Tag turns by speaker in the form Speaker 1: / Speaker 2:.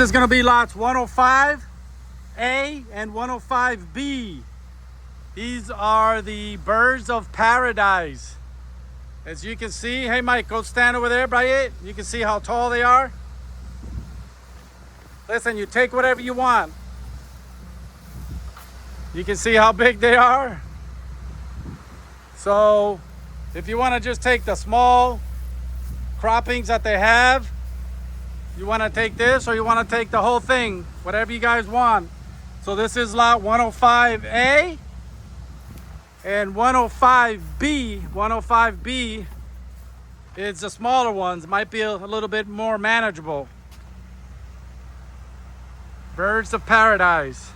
Speaker 1: This is going to be lots 105A and 105B. These are the birds of paradise. As you can see, hey Mike, go stand over there by it. You can see how tall they are. Listen, you take whatever you want. You can see how big they are. So if you want to just take the small croppings that they have, you want to take this, or you want to take the whole thing, whatever you guys want. So this is lot 105A and 105B. 105B is the smaller ones, might be a little bit more manageable. Birds of paradise.